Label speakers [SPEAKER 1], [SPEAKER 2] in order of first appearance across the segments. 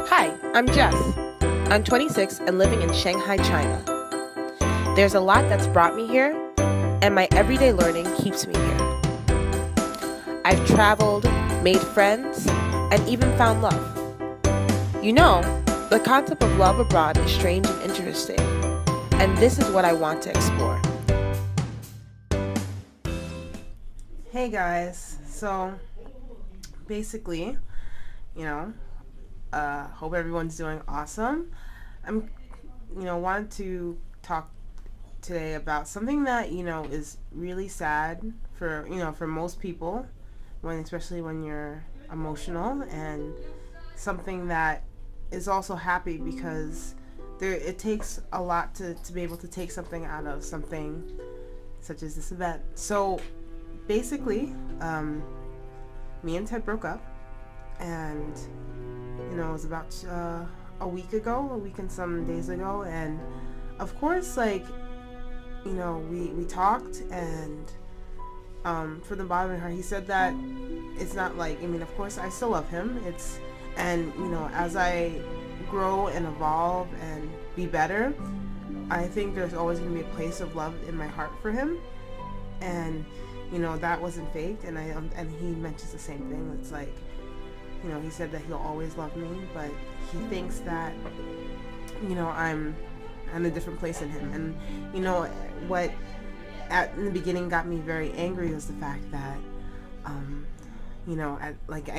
[SPEAKER 1] Hi, I'm Jess. I'm 26 and living in Shanghai, China. There's a lot that's brought me here, and my everyday learning keeps me here. I've traveled, made friends, and even found love. You know, the concept of love abroad is strange and interesting, and this is what I want to explore. Hey guys, so basically, hope everyone's doing awesome. I'm, wanted to talk today about something that, is really sad for most people, especially when you're emotional, and something that is also happy because it takes a lot to be able to take something out of something such as this event. So basically, me and Ted broke up, and it was about a week and some days ago, and of course, we talked, and from the bottom of her, he said that it's not of course I still love him. As I grow and evolve and be better, I think there's always going to be a place of love in my heart for him, and that wasn't faked, and he mentions the same thing. It's he said that he'll always love me, but he thinks that I'm in a different place in him. And what in the beginning got me very angry was the fact that I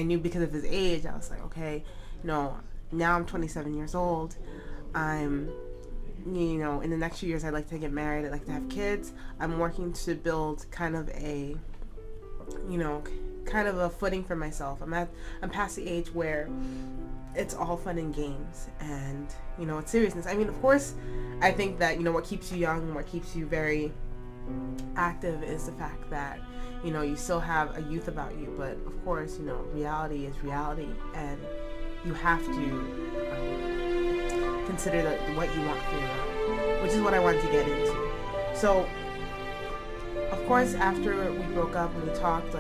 [SPEAKER 1] knew because of his age, I was like, okay, now I'm 27 years old. I'm in the next few years I'd like to get married, I'd like to have kids. I'm working to build kind of a footing for myself. I'm past the age where it's all fun and games, and it's seriousness. Of course, I think that what keeps you young and what keeps you very active is the fact that you still have a youth about you. But of course, reality is reality, and you have to consider what you want for your life, which is what I wanted to get into. So of course, after we broke up and we talked,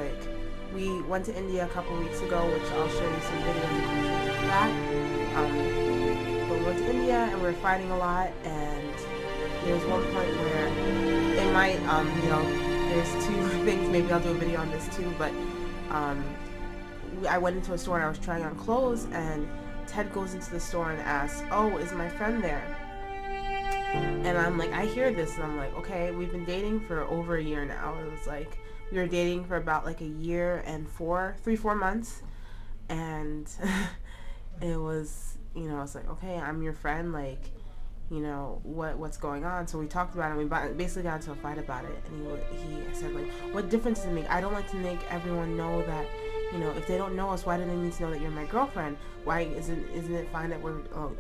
[SPEAKER 1] we went to India a couple weeks ago, which I'll show you some videos of that. But we went to India and we were fighting a lot, and there was one point where it might, there's two things, maybe I'll do a video on this too, but I went into a store and I was trying on clothes, and Ted goes into the store and asks, "Oh, is my friend there?" And I'm like, I hear this, and I'm like, okay, we've been dating for over a year now. It was we were dating for about a year and 4 months, and it was, it's like, okay, I'm your friend, what's going on? So we talked about it, and we basically got into a fight about it, and he said, what difference does it make? I don't like to make everyone know that, if they don't know us, why do they need to know that you're my girlfriend? Why isn't it fine that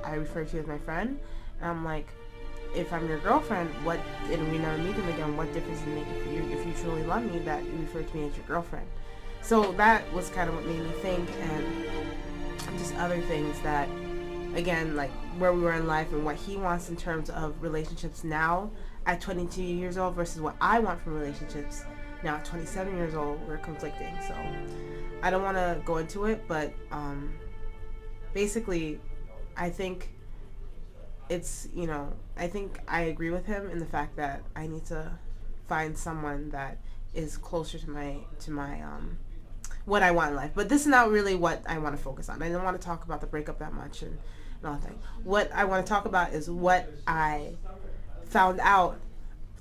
[SPEAKER 1] I refer to you as my friend? And I'm like, if I'm your girlfriend, and we never meet them again, what difference does it make if you truly love me that you refer to me as your girlfriend? So that was kind of what made me think, and just other things that, again, where we were in life and what he wants in terms of relationships now at 22 years old versus what I want from relationships now at 27 years old, we're conflicting. So I don't want to go into it, but basically, I think it's, I think I agree with him in the fact that I need to find someone that is closer to my what I want in life. But this is not really what I want to focus on. I don't want to talk about the breakup that much and all that thing. What I want to talk about is what I found out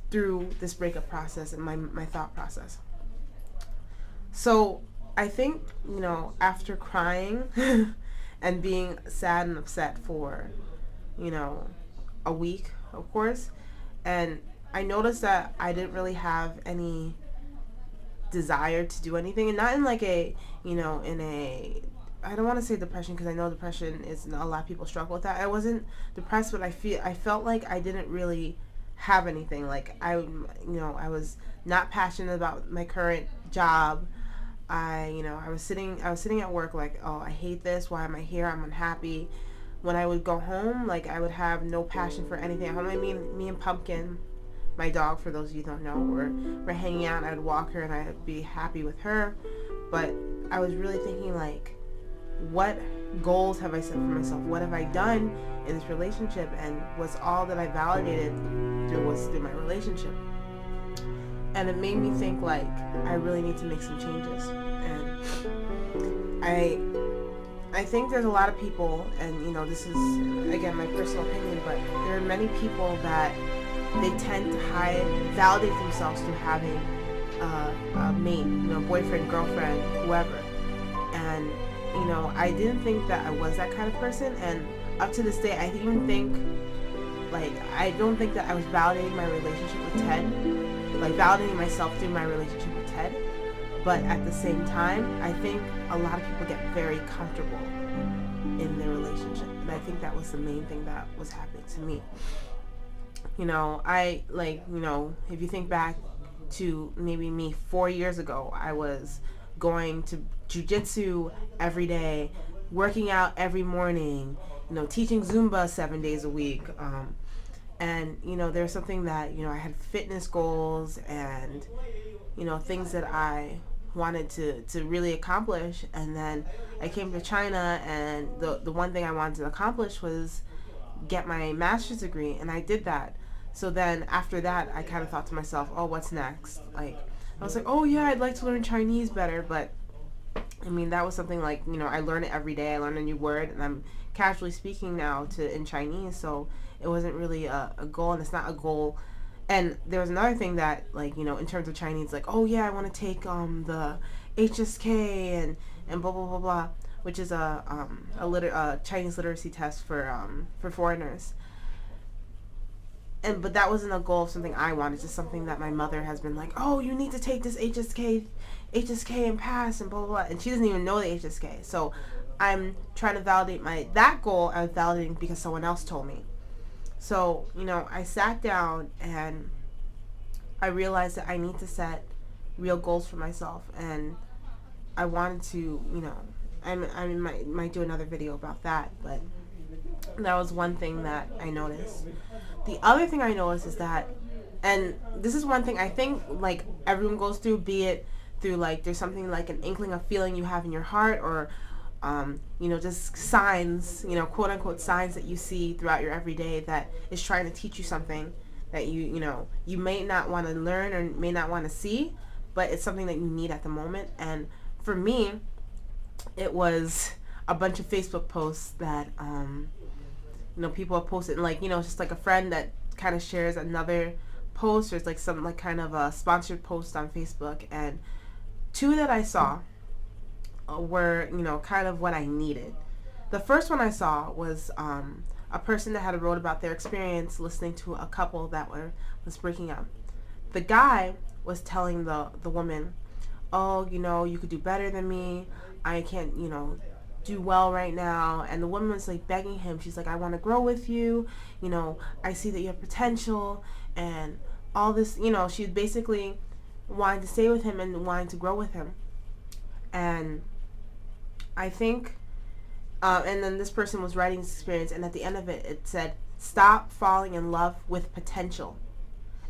[SPEAKER 1] through this breakup process and my thought process. So I think, after crying and being sad and upset for a week, of course, and I noticed that I didn't really have any desire to do anything, and not in I don't want to say depression, because I know depression is, a lot of people struggle with that. I wasn't depressed, but I felt like I didn't really have anything. I was not passionate about my current job. I was sitting at work oh, I hate this, why am I here, I'm unhappy. When I would go home, I would have no passion for anything at home. Me and Pumpkin, my dog, for those of you who don't know, we're hanging out, and I'd walk her and I'd be happy with her. But I was really thinking, what goals have I set for myself? What have I done in this relationship? And was all that I validated through my relationship? And it made me think like I really need to make some changes. And I think there's a lot of people, and this is again my personal opinion, but there are many people that they tend to validate themselves through having a mate, boyfriend, girlfriend, whoever. And I didn't think that I was that kind of person, and up to this day, I even think I don't think that I was validating my relationship with Ted, validating myself through my relationship with Ted. But at the same time, I think a lot of people get very comfortable in their relationship, and I think that was the main thing that was happening to me. If you think back to maybe me 4 years ago, I was going to jujitsu every day, working out every morning, teaching Zumba 7 days a week. And there's something that, I had fitness goals and, things that I wanted to really accomplish. And then I came to China, and the one thing I wanted to accomplish was get my master's degree, and I did that. So then after that, I kind of thought to myself, oh, what's next? I was like, oh yeah, I'd like to learn Chinese better, but that was something I learn it every day. I learn a new word, and I'm casually speaking now in Chinese, so it wasn't really a goal, and it's not a goal. And there was another thing that, in terms of Chinese, oh yeah, I want to take the HSK and blah blah blah blah, which is a Chinese literacy test for foreigners. But that wasn't a goal of something I wanted, just something that my mother has been like, oh, you need to take this HSK and pass and blah blah blah, and she doesn't even know the HSK. So I'm trying to validate that goal. I was validating because someone else told me. So I sat down and I realized that I need to set real goals for myself, and I wanted to I might do another video about that, but that was one thing that I noticed. The other thing I noticed is that, and this is one thing I think everyone goes through, be it through there's something an inkling, a feeling you have in your heart, or just signs, quote unquote signs that you see throughout your everyday that is trying to teach you something that you may not want to learn or may not want to see, but it's something that you need at the moment. And for me, it was a bunch of Facebook posts that people have posted, it's just a friend that kind of shares another post, or it's some kind of a sponsored post on Facebook, and two that I saw were kind of what I needed. The first one I saw was a person that had wrote about their experience listening to a couple that was breaking up. The guy was telling the woman, oh, you could do better than me, I can't do well right now. And the woman was begging him, she's like, I want to grow with you, I see that you have potential and all this, she basically wanted to stay with him and wanting to grow with him. And I think and then this person was writing his experience, and at the end of it, it said, stop falling in love with potential.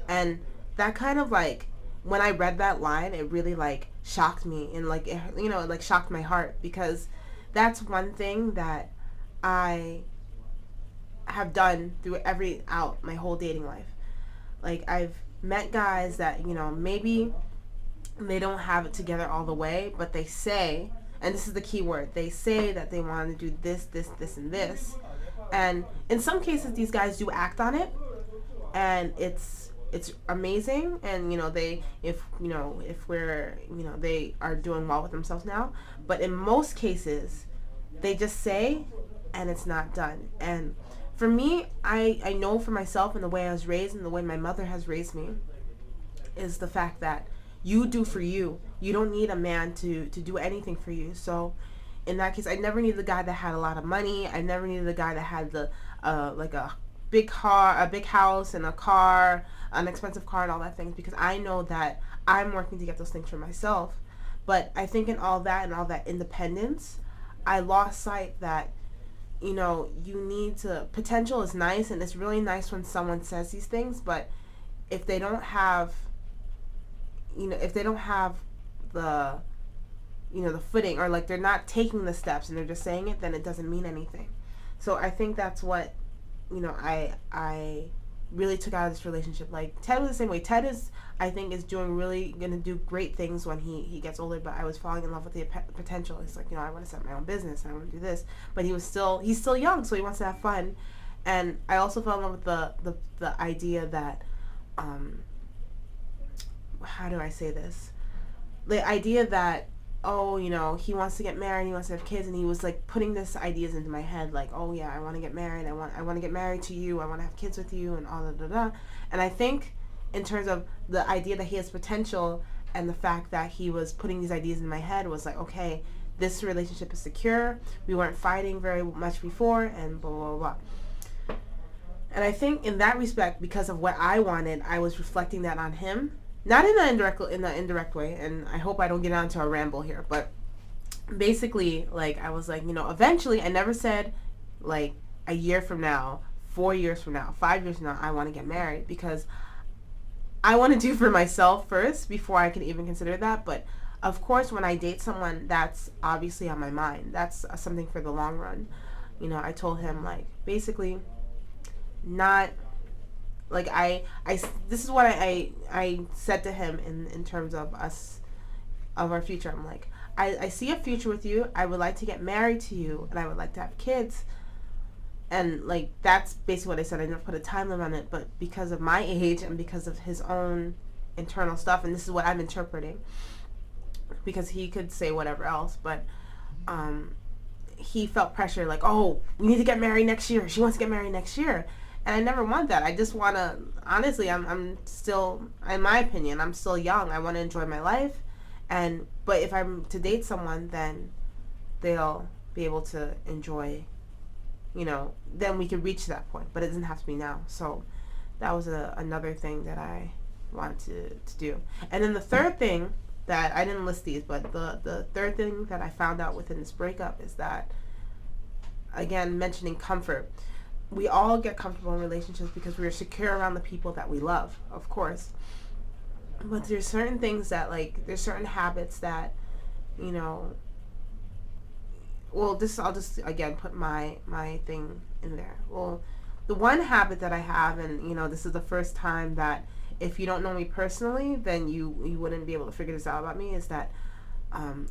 [SPEAKER 1] And that kind of when I read that line, it really shocked me, and it shocked my heart, because that's one thing that I have done throughout my whole dating life. I've met guys that maybe they don't have it together all the way, but they say, and this is the key word, they say that they want to do this, this, this, and this. And in some cases, these guys do act on it, and it's amazing. And if they are doing well with themselves now. But in most cases, they just say, and it's not done. And for me, I know for myself, and the way I was raised and the way my mother has raised me, is the fact that you do for you. You don't need a man to do anything for you. So in that case, I never needed a guy that had a lot of money. I never needed a guy that had a big car, a big house, and a car, an expensive car, and all that things, because I know that I'm working to get those things for myself. But I think in all that and all that independence, I lost sight that you need to, potential is nice, and it's really nice when someone says these things, but if they don't have the the footing, or like they're not taking the steps and they're just saying it, then it doesn't mean anything. So I think that's what, I really took out of this relationship. Like Ted was the same way. Ted is, I think, is really gonna do great things when he gets older, but I was falling in love with the potential. It's like, I want to start my own business and I want to do this, but he's still young, so he wants to have fun. And I also fell in love with the idea that, how do I say this, the idea that, oh, he wants to get married, he wants to have kids, and he was like putting this ideas into my head, like, oh yeah, I want to get married, I want to get married to you, I want to have kids with you, and all that. And I think in terms of the idea that he has potential, and the fact that he was putting these ideas in my head, was like, okay, this relationship is secure, we weren't fighting very much before, and blah blah blah. And I think in that respect, because of what I wanted, I was reflecting that on him. Not in the indirect way, and I hope I don't get onto a ramble here, but basically, like, I was like, eventually, I never said, like, a year from now, 4 years from now, 5 years from now, I want to get married, because I want to do for myself first before I can even consider that. But of course, when I date someone, that's obviously on my mind. That's something for the long run. I told him, like, basically, not... Like, this is what I said to him in terms of our future. I'm like, I see a future with you. I would like to get married to you, and I would like to have kids. And, like, that's basically what I said. I didn't put a time limit on it, but because of my age and because of his own internal stuff, and this is what I'm interpreting, because he could say whatever else, but he felt pressure, like, oh, we need to get married next year. She wants to get married next year. And I never want that. I just want to, honestly, I'm still, in my opinion, I'm still young. I want to enjoy my life. But if I'm to date someone, then they'll be able to enjoy, then we could reach that point. But it doesn't have to be now. So that was another thing that I wanted to do. And then the third thing that, I didn't list these, but the third thing that I found out within this breakup is that, again, mentioning comfort. We all get comfortable in relationships because we're secure around the people that we love, of course. But there's certain things that, like, there's certain habits that, well, I'll just, again, put my thing in there. Well, the one habit that I have, and, this is the first time that, if you don't know me personally, then you wouldn't be able to figure this out about me, is that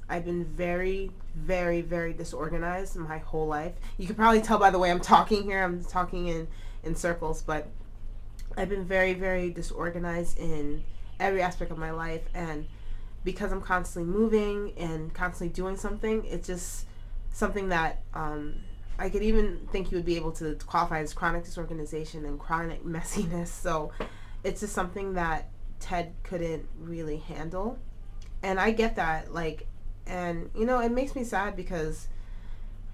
[SPEAKER 1] I've been very, very, very disorganized my whole life. You can probably tell by the way I'm talking here. I'm talking in circles, but I've been very, very disorganized in every aspect of my life. And because I'm constantly moving and constantly doing something, it's just something that I could even think you would be able to qualify as chronic disorganization and chronic messiness. So it's just something that Ted couldn't really handle. And I get that, like, and, it makes me sad because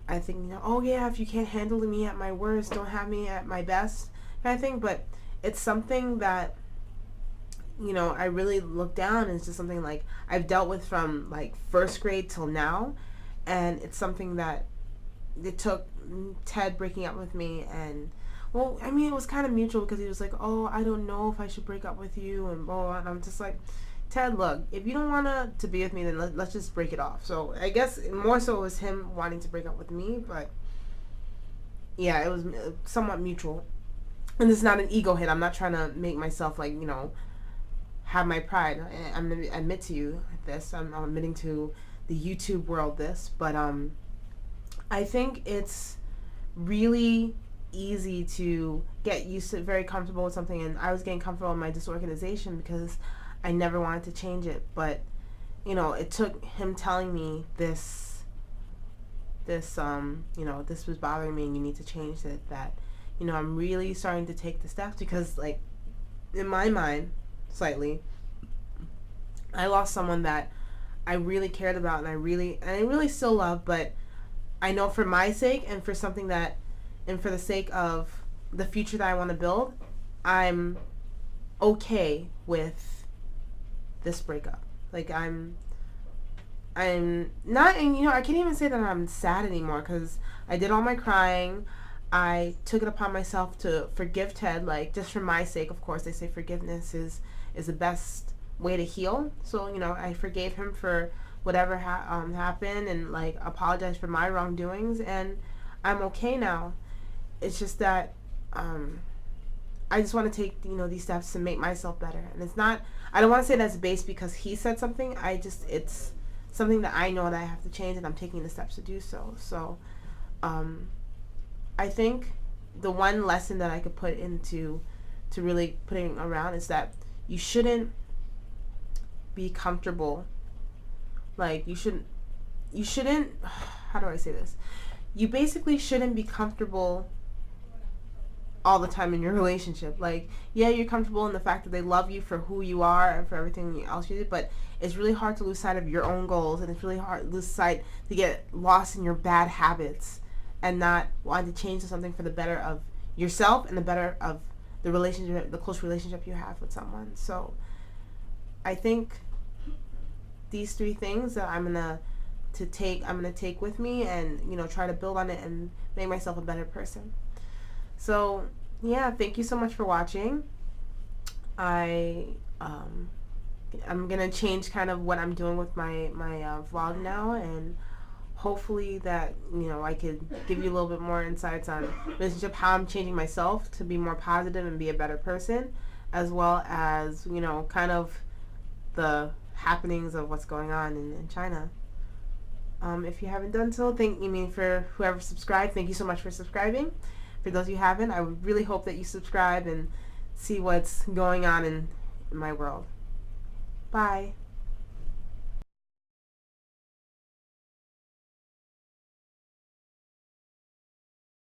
[SPEAKER 1] I think, oh yeah, if you can't handle me at my worst, don't have me at my best, kind of thing. But it's something that, I really look down, and it's just something, like, I've dealt with from, like, first grade till now. And it's something that it took Ted breaking up with me, and, well, I mean, it was kind of mutual, because he was like, oh, I don't know if I should break up with you, and blah, blah, and I'm just like, Ted, look, if you don't want to be with me, then let's just break it off. So I guess more so it was him wanting to break up with me, but yeah, it was somewhat mutual. And this is not an ego hit. I'm not trying to make myself, like, have my pride. I'm going to admit to you this. I'm admitting to the YouTube world this. But I think it's really easy to get used to, very comfortable with something. And I was getting comfortable in my disorganization because I never wanted to change it. But, it took him telling me this, this was bothering me and you need to change it, that, I'm really starting to take the steps, because, like, in my mind, slightly, I lost someone that I really cared about, and I really still love, but I know for my sake and for something that, and for the sake of the future that I want to build, I'm okay with this breakup. Like, I'm not, and I can't even say that I'm sad anymore, because I did all my crying. I took it upon myself to forgive Ted, like, just for my sake. Of course, they say forgiveness is the best way to heal. So, I forgave him for whatever happened, and like apologize for my wrongdoings, and I'm okay now. It's just that I just want to take, you know, these steps to make myself better. And it's not, I don't want to say that's based because he said something. It's something that I know that I have to change, and I'm taking the steps to do so. So I think the one lesson that I could put into to really putting around is that you shouldn't be comfortable. Like you shouldn't how do I say this? You basically shouldn't be comfortable all the time in your relationship. Like, yeah, you're comfortable in the fact that they love you for who you are and for everything else you do, but it's really hard to lose sight of your own goals, and it's really hard to lose sight, to get lost in your bad habits and not want to change to something for the better of yourself and the better of the relationship, the close relationship you have with someone. So I think these 3 things that I'm gonna take with me, and, you know, try to build on it and make myself a better person. So yeah, thank you so much for watching. I'm gonna change kind of what I'm doing with my vlog now, and hopefully that, you know, I could give you a little bit more insights on relationship, how I'm changing myself to be more positive and be a better person, as well as, you know, kind of the happenings of what's going on in China. If you haven't done so, for whoever subscribed, thank you so much for subscribing. For those who haven't, I would really hope that you subscribe and see what's going on in my world. Bye.